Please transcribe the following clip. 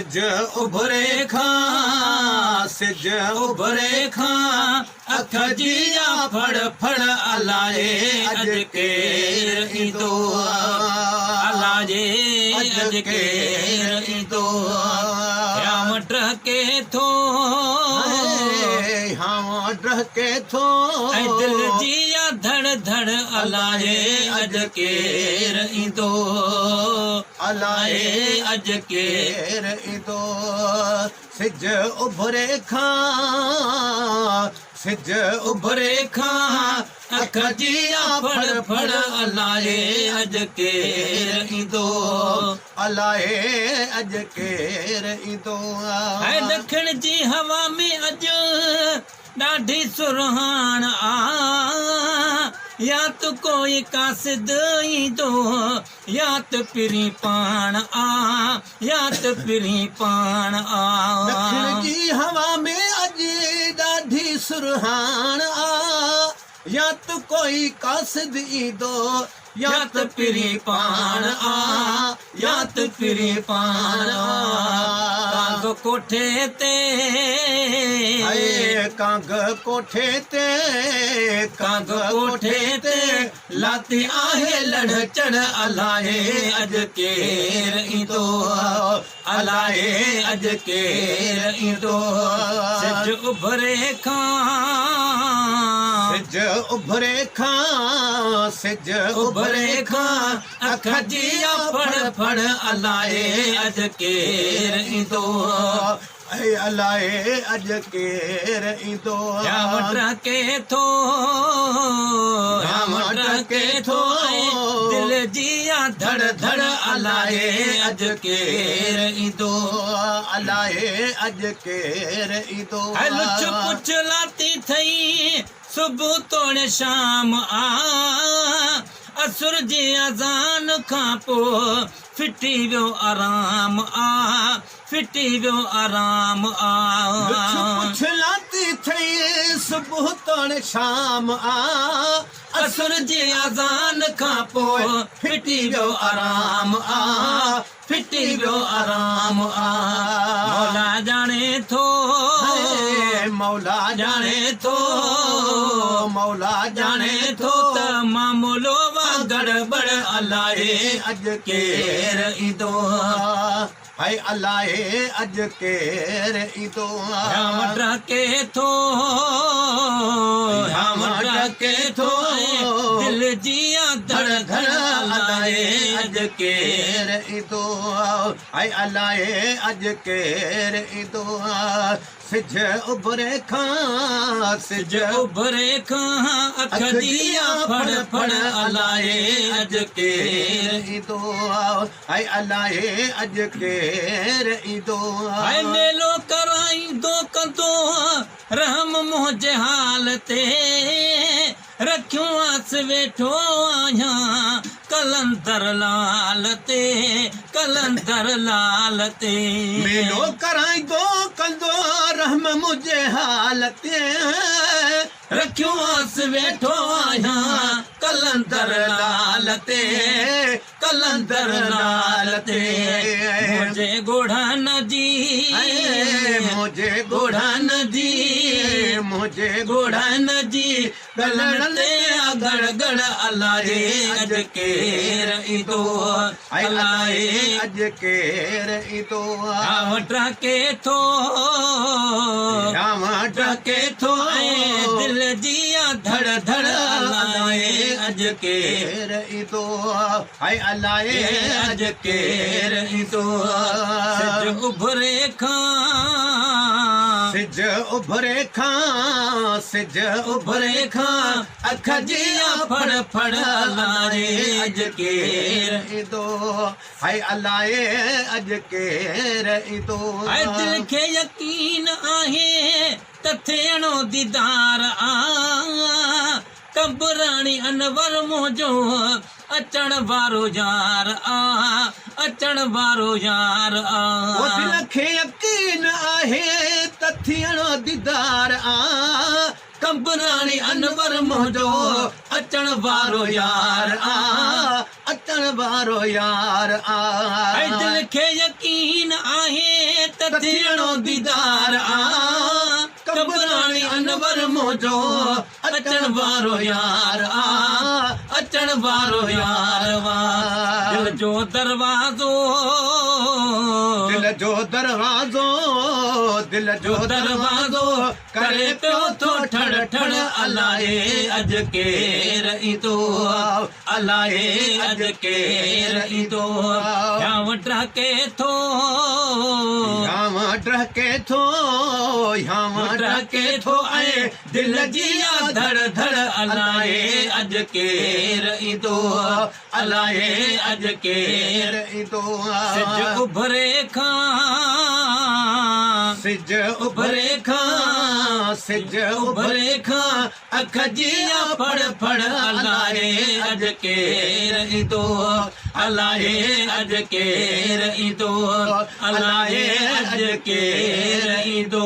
सिज उभरे खां सिज उभरे खां अख जिया फड़ फड़ अलाए अज केर ईंदो अलाए अज केर ईंदो हम डहके थो हम डहके थो दिल जिया धड़ धड़ अलाए अज केर ईंदो अलाए अज केर ईंदो सिज उभरे खां सिज उभरे खां अख जिया फड़ फड़ अलाए अज केर ईंदो अलाए अज केर ईंदो है दखण जी हवा में अज ॾाढी सुरहान आ या तो कोई कासिद ईंदो या तो पिरी पाण आ या तो पिरी पाण आ दखण जी हवा में अज ॾाढी सुरहान आ या तो कोई कासिद ईंदो या तो पिरी पाण आ या तो पिरी पाण आ कांग कोठे ते कांग कोठे ते कांग कोठे ते लाती आहे लड़ चढ़ अलाए अज केर ईंदो अलाए अज केर ईंदो सिज उभरे खां सिज उभरे खां सिज उभरे खां अख जिया फड़ फड़ अलाए अज केर ईंदो अलाए अज केर ईंदो हम डहके थो हम डहके थो दिल जिया धड़ धड़ अलाए अज केर ईंदो अलाए अज केर ईंदो लुच पुछ लाती थई सुबह तोड़े शाम आ असुर जी अज़ान खां पोइ फिटी वियो आराम आ फिटी वियो आराम आ पुछ लाती थई सुबह तोड़े शाम आ असुर जी अज़ान खां पोइ फिटी वियो आराम आ फिटी वियो आराम आ मौला जाने थो मौला जाने थो मौला जाने थो त मामूलो गड़बड़ अलाए अज केर ईंदो हाय अलाए अज केर ईंदो हम डहके थो हम डहके थो दिल जिया धड़ धड़ अलाए अज केर ईंदो हाय अलाए अज केर ईंदो सिज उभरे खां सिज उभरे खां अख जिया फड़ फड़ अलाए अज केर ईंदो हाय अलाए अज केर ईंदो हाय मेलो कराईंदो कंदो रहम मुंहिंजे हाल ते रखियो आस वेठो आहियां कलंदर लाल ते कलंदर लाल ते मेलो कराईंदो कंदो रहम मुंहिंजे हाल ते रखियो आस वेठो आहियां कलंदर लाल ते कलंदर लाल ते मुंहिंजे गोढ़न जी मुंहिंजे गोढ़न जी मुंहिंजे गोढ़न जी गलड़ ते गड़ गड़ अलाए अज केर ईंदो अलाए अज केर ईंदो हम डहके थो हम डहके थो दिल जिया धड़ धड़ अलाए अज केर ईंदो हाय अलाए अज केर ईंदो सिज उभरे खां सिज उभरे खां सिज उभरे खां अख जिया फड़ फड़ अलाए अज केर ईंदो हाय अलाए अज केर ईंदो हाय दिल खे यकीन आहे त थियणो दीदार आ कबराणी अनवर मुंहिंजो अचण वारो यार आ अचण वारो यार आ दिल खे यकीन आहे त थियणो दीदार आ कंबराणी अनवर मुंहिंजो अचण वारो यार अचण वारो यार दिल खे यकीन आहे त थियणो दीदार कंबराणी अनवर मुंहिंजो अचण वारो यार अचण वारो यार दिल जो दरवाज़ो दिल जो दरवाज़ो करे पियो थो ठड़ ठड़ अलाए अॼु केरु ईंदो अलाए अॼु केरु ईंदो याव डहके थो ऐं दिल जी धड़ धड़ अलाए अॼु केरु ईंदो अलाए अॼु केरु ईंदो सिज उभरे खां अख जिया फड़ फड़ अलाए अॼु केरु ईंदो अलाए अॼु केरु ईंदो अलाए अॼु केरु ईंदो